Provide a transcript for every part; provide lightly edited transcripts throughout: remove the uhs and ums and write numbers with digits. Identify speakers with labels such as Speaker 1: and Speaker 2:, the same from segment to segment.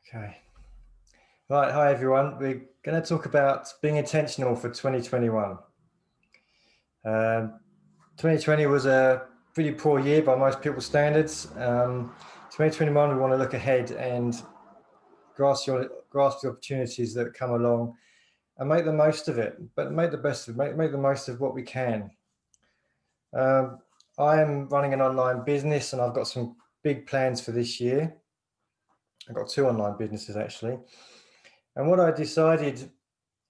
Speaker 1: Okay. Right. Hi, everyone. We're going to talk about being intentional for 2021. 2020 was a pretty poor year by most people's standards. 2021, we want to look ahead and grasp the opportunities that come along and make the most of it, but make the best of it, make the most of what we can. I am running an online business and I've got some big plans for this year. I've got two online businesses actually. And what I decided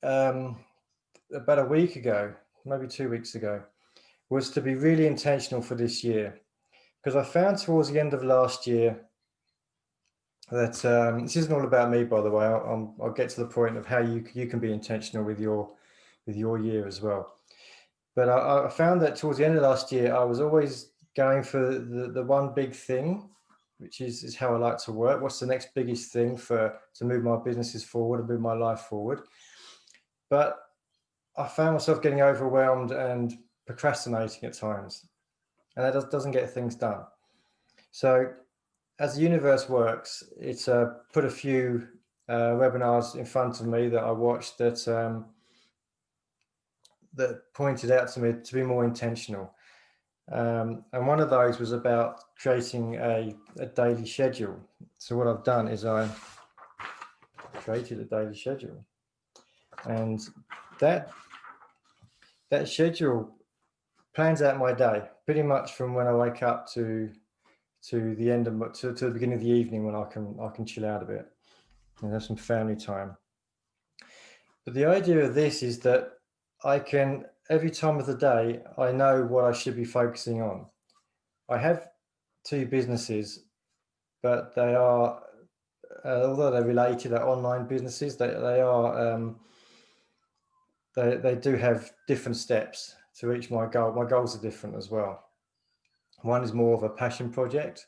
Speaker 1: about a week ago, maybe 2 weeks ago, was to be really intentional for this year. Because I found towards the end of last year that this isn't all about me, by the way. I'll get to the point of how you can be intentional with your year as well. But I found that towards the end of last year, I was always going for the one big thing, which is how I like to work. What's the next biggest thing to move my businesses forward and move my life forward? But I found myself getting overwhelmed and procrastinating at times, and that doesn't get things done. So as the universe works, it's put a few webinars in front of me that I watched that pointed out to me to be more intentional. And one of those was about creating a daily schedule. So what I've done is I created a daily schedule, and that schedule plans out my day pretty much from when I wake up to the end of to the beginning of the evening, when I can chill out a bit and have some family time. But the idea of this is that I can, every time of the day, I know what I should be focusing on. I have two businesses, but they are, although they're related, they're online businesses. They do have different steps to reach my goal. My goals are different as well. One is more of a passion project,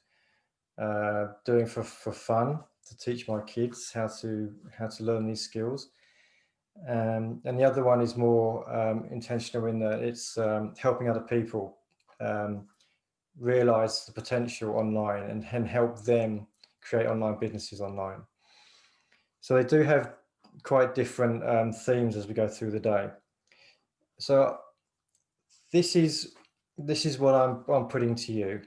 Speaker 1: doing for fun, to teach my kids how to learn these skills. And the other one is more intentional in that it's helping other people realize the potential online and help them create online businesses online. So they do have quite different themes as we go through the day. So this is what I'm putting to you.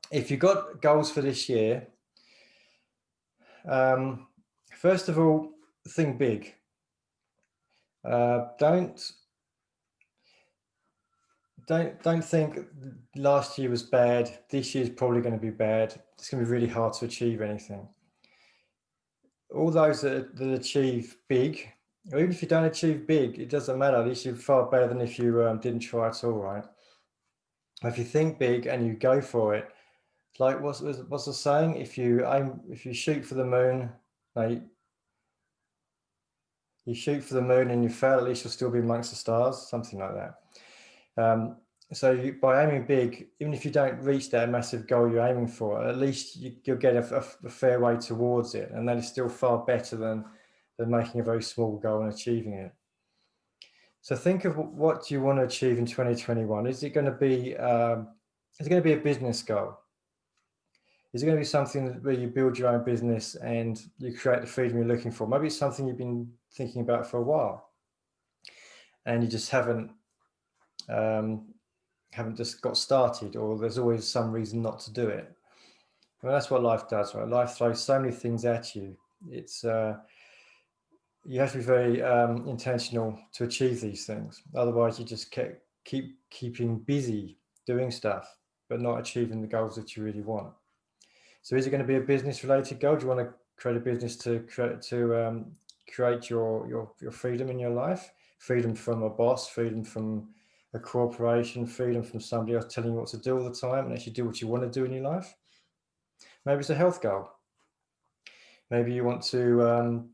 Speaker 1: If you've got goals for this year, first of all, think big. Don't think last year was bad, this year's probably going to be bad, it's going to be really hard to achieve anything. All those that achieve big, or even if you don't achieve big, it doesn't matter. At least you're far better than if you didn't try at all, right? If you think big and you go for it, like what's the saying? If you shoot for the moon, no, you shoot for the moon and you fail, at least you'll still be amongst the stars, something like that. So by aiming big, even if you don't reach that massive goal you're aiming for, at least you'll get a fair way towards it, and that is still far better than making a very small goal and achieving it. So think of what you want to achieve in 2021. Is it going to be a business goal? Is it going to be something where you build your own business and you create the freedom you're looking for? Maybe it's something you've been thinking about for a while, and you just haven't just got started, or there's always some reason not to do it. Well, that's what life does, right? Life throws so many things at you. It's you have to be very intentional to achieve these things. Otherwise, you just keeping busy doing stuff, but not achieving the goals that you really want. So, is it going to be a business-related goal? Do you want to create a business to create your freedom in your life? Freedom from a boss, freedom from a corporation, freedom from somebody else telling you what to do all the time, and actually do what you want to do in your life. Maybe it's a health goal. Maybe you want to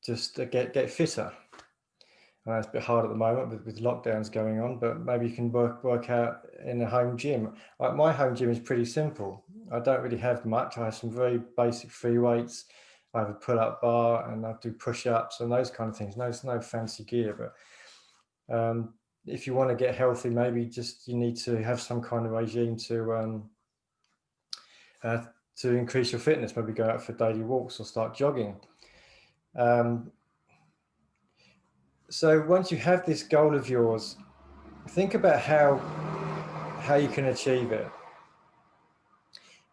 Speaker 1: just get fitter. It's a bit hard at the moment with lockdowns going on, but maybe you can work out in a home gym. My home gym is pretty simple. I don't really have much. I have some very basic free weights. I have a pull-up bar and I do push-ups and those kind of things. No fancy gear, but if you want to get healthy, maybe just you need to have some kind of regime to to increase your fitness, maybe go out for daily walks or start jogging. So once you have this goal of yours, think about how you can achieve it,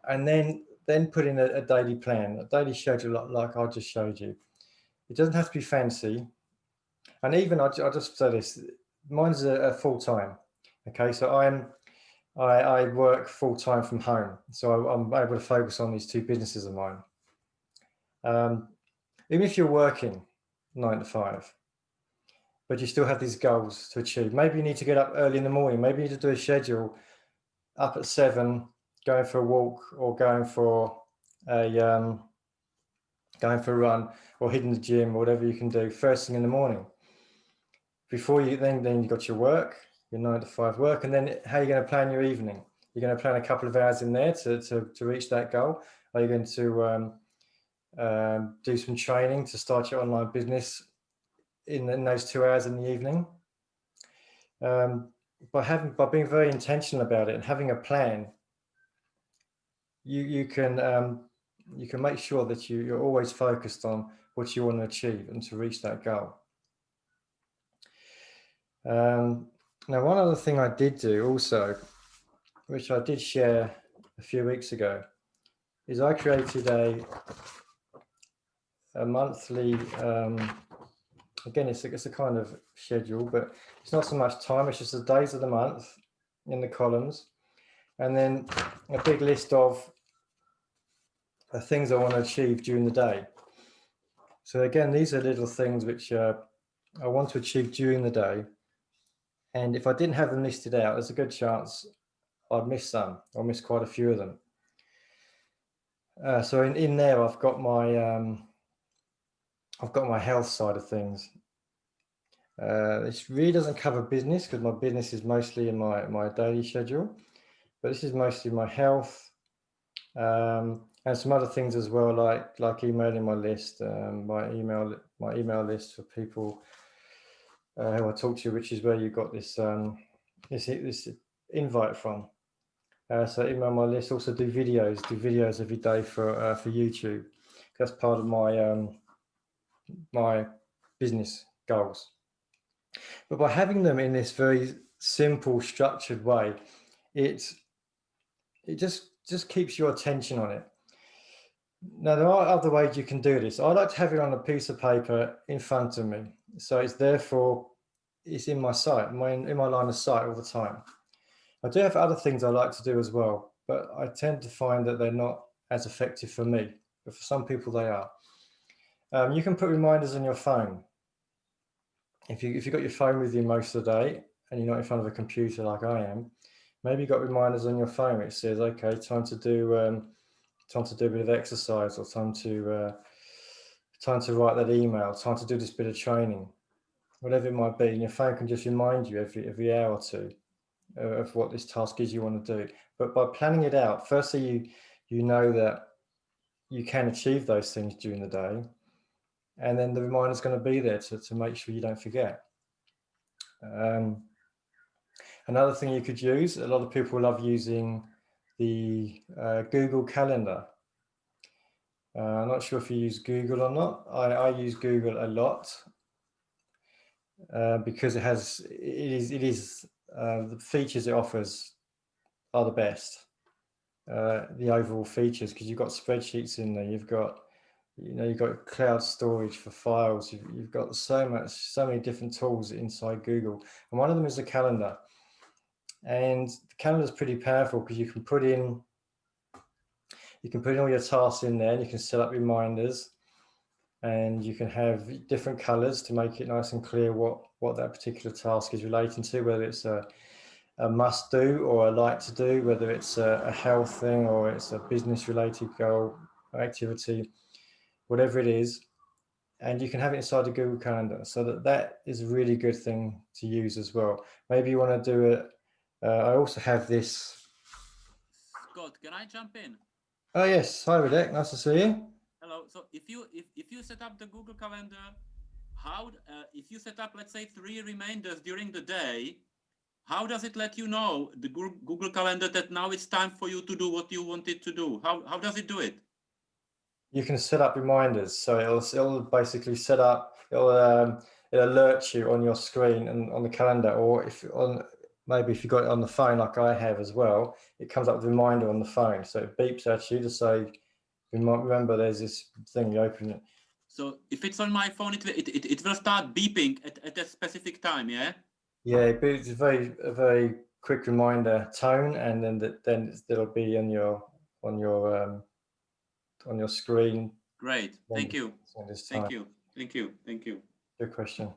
Speaker 1: and then put in a daily plan, a daily schedule like I just showed you. It doesn't have to be fancy, and even I'll just say this: mine's a full time. Okay, so I work full time from home, so I'm able to focus on these two businesses of mine. Even if you're working 9 to 5, but you still have these goals to achieve. Maybe you need to get up early in the morning. Maybe you need to do a schedule up at 7, going for a walk or going for a run or hitting the gym or whatever you can do first thing in the morning. Before you then you got your work, your 9 to 5 work, and then how are you going to plan your evening? You're going to plan a couple of hours in there to reach that goal. Are you going to do some training to start your online business in those 2 hours in the evening? By being very intentional about it and having a plan, you can make sure that you're always focused on what you want to achieve and to reach that goal. Now, one other thing I did do also, which I did share a few weeks ago, is I created a monthly, again, it's a kind of schedule, but it's not so much time, it's just the days of the month in the columns, and then a big list of things I want to achieve during the day. So again, these are little things which I want to achieve during the day, and if I didn't have them listed out, there's a good chance I'd miss some, or miss quite a few of them. So in there, I've got my health side of things. This really doesn't cover business because my business is mostly in my daily schedule, but this is mostly my health, and some other things as well, like emailing my list, my email list for people who I talk to, which is where you got this this invite from. So email my list. Also do videos every day for YouTube. That's part of my my business goals. But by having them in this very simple, structured way, it just keeps your attention on it. Now, there are other ways you can do this. I like to have it on a piece of paper in front of me. So it's in my sight, in my line of sight all the time. I do have other things I like to do as well, but I tend to find that they're not as effective for me, but for some people they are. You can put reminders on your phone. If you've got your phone with you most of the day and you're not in front of a computer like I am, maybe you've got reminders on your phone which says, okay, time to do a bit of exercise, or time to write that email, time to do this bit of training, whatever it might be. And your phone can just remind you every hour or two of what this task is you want to do. But by planning it out, firstly, you know that you can achieve those things during the day, and then the reminder is going to be there to make sure you don't forget. Another thing you could use, a lot of people love using the Google Calendar. I'm not sure if you use Google or not. I use Google a lot because it is the features it offers are the best. The overall features, because you've got spreadsheets in there, you've got cloud storage for files, you've got so many different tools inside Google, and one of them is the calendar. And the calendar is pretty powerful because you can put in all your tasks in there, and you can set up reminders, and you can have different colors to make it nice and clear what that particular task is relating to, whether it's a must do or a like to do, whether it's a health thing or it's a business related goal or activity, whatever it is. And you can have it inside the Google Calendar, so that is a really good thing to use as well. Maybe you want to do it. I also have this.
Speaker 2: Scott, can I jump in?
Speaker 1: Oh yes, hi Radek, nice to see you.
Speaker 2: Hello. So if you set up the Google Calendar, if you set up, let's say, 3 reminders during the day, how does it let you know, the Google Calendar, that now it's time for you to do what you wanted to do? How does it do it?
Speaker 1: You can set up reminders, so it'll basically set up, it'll alert you on your screen and on the calendar, or maybe if you got it on the phone like I have as well, it comes up with a reminder on the phone, so it beeps at you to say, remember there's this thing, you open it.
Speaker 2: So if it's on my phone, it will start beeping at a specific time, yeah?
Speaker 1: Yeah, but it's a very quick reminder tone, and then it'll be on your screen.
Speaker 2: Great. Thank you.
Speaker 1: Thank
Speaker 2: you.
Speaker 1: Good question.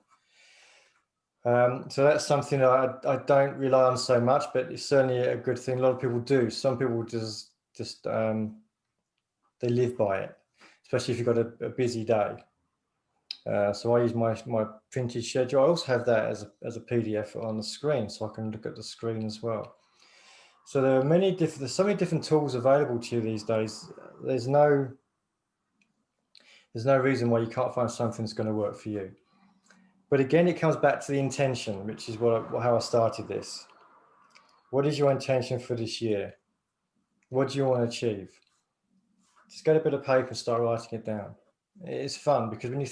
Speaker 1: So that's something that I don't rely on so much, but it's certainly a good thing. A lot of people do. Some people just they live by it, especially if you've got a busy day. So I use my printed schedule. I also have that as a PDF on the screen, so I can look at the screen as well. So there are there's so many different tools available to you these days. There's no reason why you can't find something that's going to work for you. But again, it comes back to the intention, which is how I started this. What is your intention for this year? What do you want to achieve? Just get a bit of paper and start writing it down. It's fun because when you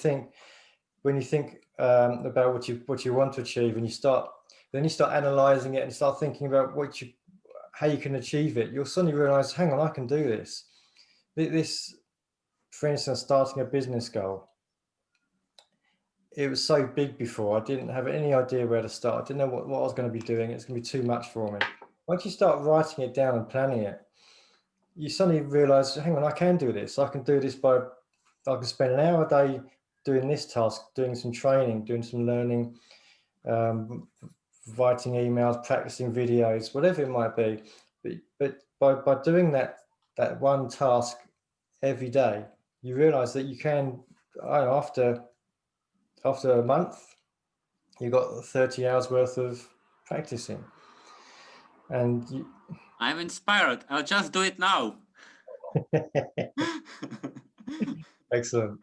Speaker 1: think about what you want to achieve, and you start analyzing it and start thinking about how you can achieve it, you'll suddenly realize, hang on, I can do this. This, for instance, starting a business goal. It was so big before, I didn't have any idea where to start. I didn't know what I was going to be doing. It's going to be too much for me. Once you start writing it down and planning it, you suddenly realize, hang on, I can do this. I can do this I can spend an hour a day doing this task, doing some training, doing some learning, writing emails, practicing videos, whatever it might be. But by doing that one task every day, you realize that you can, after a month, you got 30 hours worth of practicing. And
Speaker 2: I'm inspired. I'll just do it now.
Speaker 1: Excellent.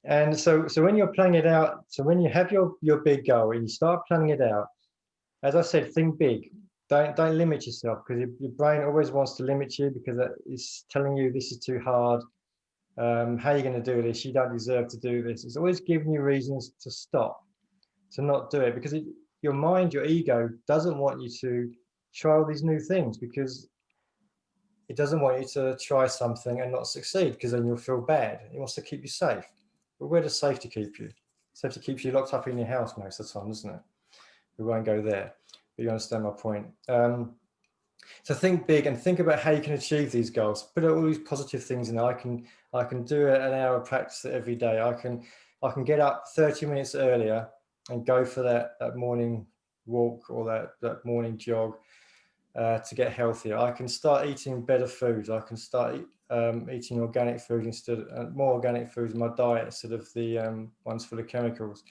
Speaker 1: And so when you're planning it out, so when you have your big goal and you start planning it out, as I said, think big. Don't limit yourself, because your brain always wants to limit you, because it's telling you this is too hard. How are you going to do this? You don't deserve to do this. It's always giving you reasons to stop, to not do it, because your mind, your ego, doesn't want you to try all these new things, because it doesn't want you to try something and not succeed, because then you'll feel bad. It wants to keep you safe. But where does safety keep you? Safety keeps you locked up in your house most of the time, doesn't it? We won't go there, but you understand my point. So think big and think about how you can achieve these goals. Put all these positive things in there. I can do an hour of practice every day. I can get up 30 minutes earlier and go for that morning walk, or that morning jog, to get healthier. I can start eating better foods. I can start eating organic food more organic foods in my diet, instead of the ones full of chemicals.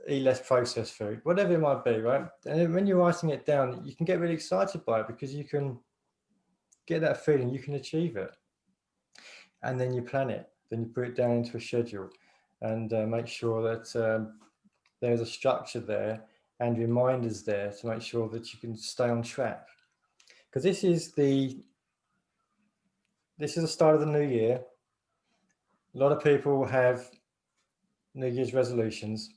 Speaker 1: Eat less processed food, whatever it might be, right? And when you're writing it down, you can get really excited by it, because you can get that feeling you can achieve it. And then you plan it, then you put it down into a schedule, and make sure that there's a structure there and reminders there to make sure that you can stay on track. Because this is the start of the new year. A lot of people have New Year's resolutions,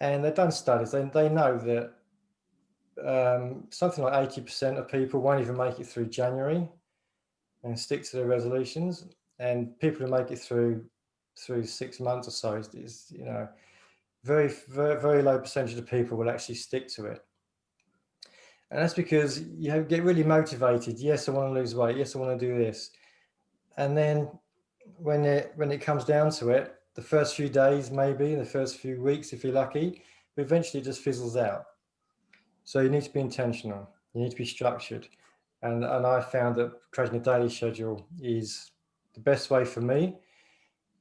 Speaker 1: and they've done studies. They know that something like 80% of people won't even make it through January and stick to their resolutions. And people who make it through 6 months or so is very, very, very low percentage of people will actually stick to it. And that's because you get really motivated. Yes, I want to lose weight. Yes, I want to do this. And then when it comes down to it, the first few days, maybe the first few weeks, if you're lucky, but eventually it just fizzles out. So you need to be intentional. You need to be structured. And I found that creating a daily schedule is the best way for me.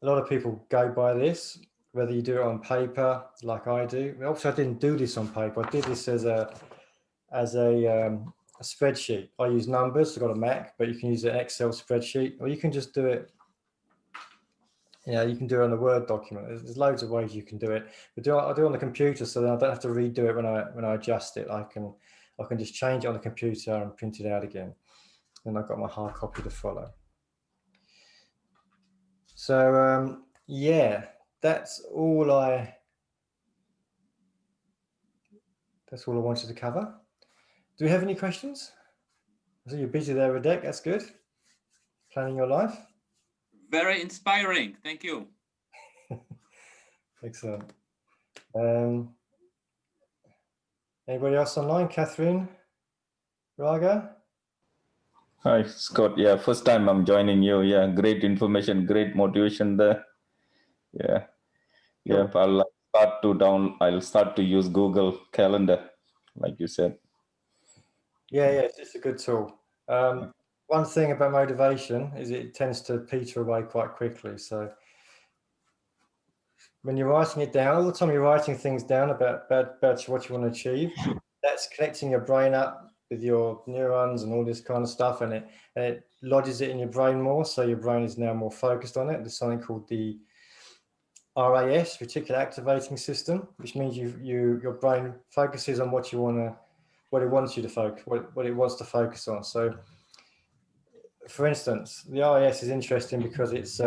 Speaker 1: A lot of people go by this, whether you do it on paper like I do. Also, I didn't do this on paper. I did this as a spreadsheet. I use numbers. I've got a Mac, but you can use an Excel spreadsheet, or you can just do it You can do it on a Word document. There's loads of ways you can do it, but I do it on the computer, so then I don't have to redo it when I adjust it. I can just change it on the computer and print it out again, and I've got my hard copy to follow. So yeah, that's all I wanted to cover. Do we have any questions? So you're busy there, Radek. That's good. Planning your life.
Speaker 2: Very inspiring. Thank you.
Speaker 1: Excellent. Anybody else online? Catherine, Raga?
Speaker 3: Hi, Scott. Yeah, first time I'm joining you. Yeah, great information, great motivation there. Yeah, yeah. I'll start to use Google Calendar, like you said.
Speaker 1: Yeah, it's a good tool. One thing about motivation is it tends to peter away quite quickly. So when you're writing it down, all the time you're writing things down about what you want to achieve, that's connecting your brain up with your neurons and all this kind of stuff, and it lodges it in your brain more. So your brain is now more focused on it. There's something called the RAS, reticular activating system, which means your brain focuses on what it wants you to focus, what it wants to focus on. So, for instance, the RAS is interesting because it's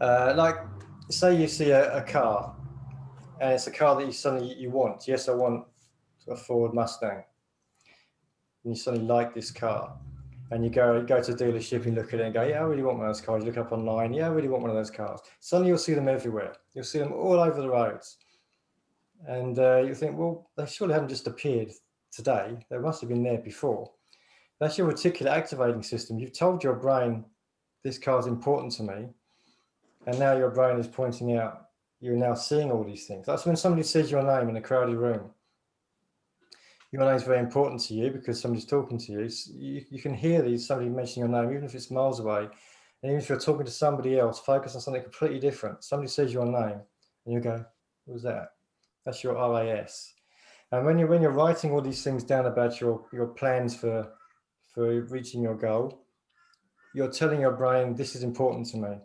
Speaker 1: like, say you see a car, and it's a car that you want. Yes, I want a Ford Mustang, and you suddenly like this car. And you go to the dealership and look at it and go, yeah, I really want one of those cars. You look up online, yeah, I really want one of those cars. Suddenly you'll see them everywhere. You'll see them all over the roads. And you think, well, they surely haven't just appeared today. They must have been there before. That's your reticular activating system. You've told your brain, this car is important to me. And now your brain is pointing out, you're now seeing all these things. That's when somebody says your name in a crowded room. Your name is very important to you because somebody's talking to you. So you can hear somebody mentioning your name, even if it's miles away. And even if you're talking to somebody else, focus on something completely different. Somebody says your name and you go, what was that? That's your RAS. And when you're writing all these things down about your plans for reaching your goal, you're telling your brain, this is important to me.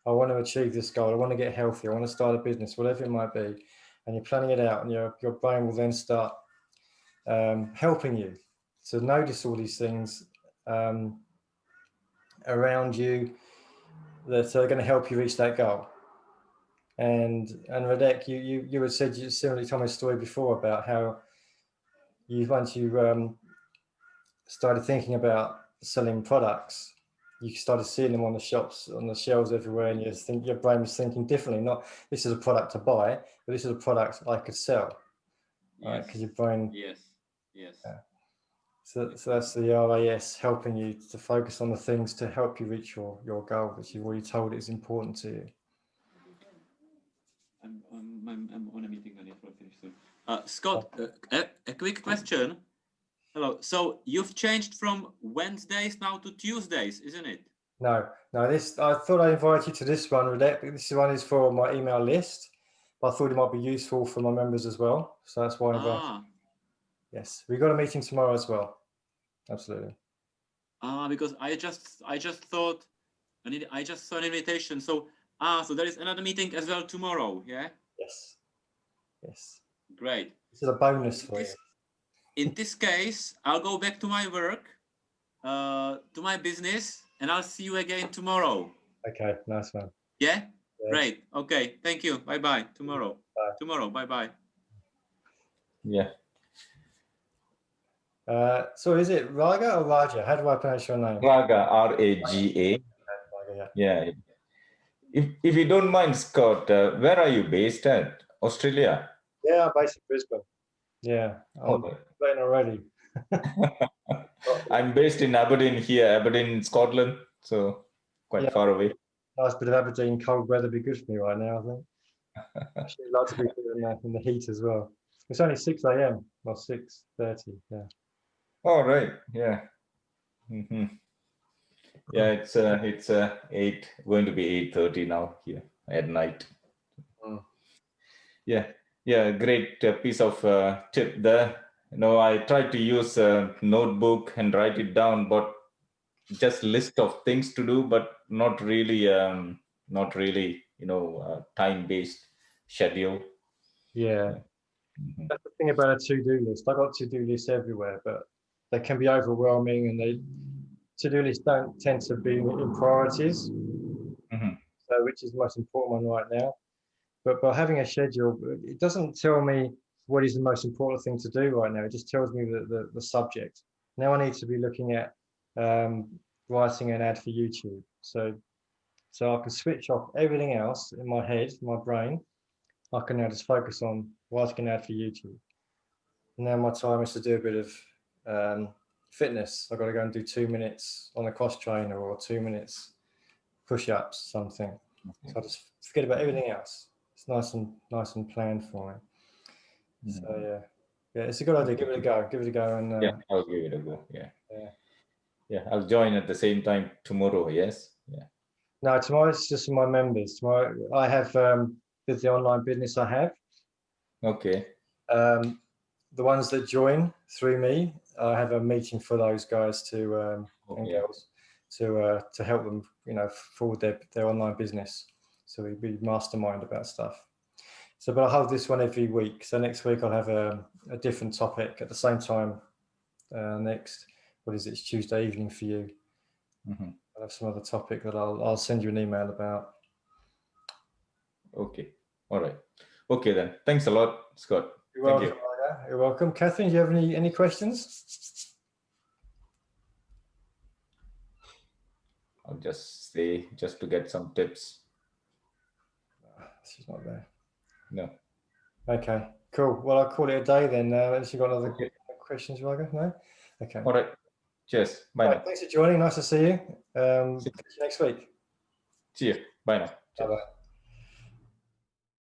Speaker 1: I want to achieve this goal. I want to get healthy. I want to start a business, whatever it might be. And you're planning it out, and your brain will then start helping you to notice all these things around you that are going to help you reach that goal. And Radek, you had said, you similarly told me a story before about how once you started thinking about selling products, you started seeing them on the shelves everywhere, and your brain was thinking differently. Not, this is a product to buy, but this is a product I could sell.
Speaker 2: Yes.
Speaker 1: Right? Because your brain.
Speaker 2: Yes.
Speaker 1: Yeah. So that's the RAS helping you to focus on the things to help you reach your goal that you've already told is important to you.
Speaker 2: I'm on a meeting. I need to finish soon. Scott, a quick question. Hello. So you've changed from Wednesdays now to Tuesdays, isn't it?
Speaker 1: No. I thought I'd invite you to this one, Radek. This one is for my email list, but I thought it might be useful for my members as well. So that's why I invited you. Yes, we got a meeting tomorrow as well. Absolutely.
Speaker 2: Because I just thought I just saw an invitation. So there is another meeting as well tomorrow. Yeah.
Speaker 1: Yes.
Speaker 2: Great.
Speaker 1: This is a bonus for you.
Speaker 2: In this case, I'll go back to my work, to my business, and I'll see you again tomorrow.
Speaker 1: Okay, nice one.
Speaker 2: Yeah? Yes. Great. Okay. Thank you. Bye-bye. Tomorrow.
Speaker 1: Bye.
Speaker 2: Tomorrow. Bye-bye.
Speaker 3: Yeah.
Speaker 1: So is it Raga or Raja? How do I pronounce your name?
Speaker 3: Raga, R-A-G-A.
Speaker 1: Raga,
Speaker 3: yeah. If you don't mind, Scott, where are you based at? Australia?
Speaker 1: Yeah, I'm based in Brisbane. Yeah, I'm playing already.
Speaker 3: I'm based in Aberdeen, Scotland, so quite far away.
Speaker 1: Nice bit of Aberdeen, cold weather be good for me right now, I think. Actually, I'd like to be here in the heat as well. It's only 6 a.m. or 6:30. Yeah.
Speaker 3: Oh right, yeah. Mm-hmm. Yeah, it's 8, going to be 8:30 now here at night. Yeah, great piece of tip there. I tried to use a notebook and write it down, but just list of things to do, but not really, time-based schedule.
Speaker 1: Yeah.
Speaker 3: Mhm.
Speaker 1: That's the thing about a to-do list. I've got to-do lists everywhere, but they can be overwhelming, and to-do lists don't tend to be in priorities.
Speaker 3: Mhm.
Speaker 1: So which is the most important one right now. But by having a schedule, it doesn't tell me what is the most important thing to do right now. It just tells me the subject. Now I need to be looking at writing an ad for YouTube. So I can switch off everything else in my head, my brain. I can now just focus on writing an ad for YouTube. Now my time is to do a bit of fitness. I've got to go and do 2 minutes on a cross trainer or 2 minutes push-ups, something. So I just forget about everything else. It's nice and planned for me. So yeah, it's a good idea. Give it a go. Give it a go. And
Speaker 3: Yeah, I'll give it a go.
Speaker 1: yeah.
Speaker 3: Yeah, I'll join at the same time tomorrow. Yes. Yeah.
Speaker 1: No, tomorrow it's just my members. Tomorrow I have with the online business I have.
Speaker 3: Okay.
Speaker 1: The ones that join through me, I have a meeting for those guys and girls to help them, forward their online business. So we mastermind about stuff. So, but I'll hold this one every week. So next week I'll have a different topic at the same time. Next, what is it? It's Tuesday evening for you.
Speaker 3: Mhm.
Speaker 1: I'll have some other topic that I'll send you an email about.
Speaker 3: Okay. All right. Okay then. Thanks a lot, Scott.
Speaker 1: You're
Speaker 3: Thank
Speaker 1: welcome.
Speaker 3: you.
Speaker 1: Ida. You're welcome. Catherine, do you have any questions?
Speaker 3: I'll just say just to get some tips.
Speaker 1: She's not there.
Speaker 3: No.
Speaker 1: Okay, cool. Well, I'll call it a day then. Unless you've got other questions, Raga? No? Okay.
Speaker 3: All right. Cheers. Bye
Speaker 1: Right,
Speaker 3: now.
Speaker 1: thanks for joining. Nice to see you. See you next week.
Speaker 3: See you. Bye now. Cheers.
Speaker 1: Bye-bye.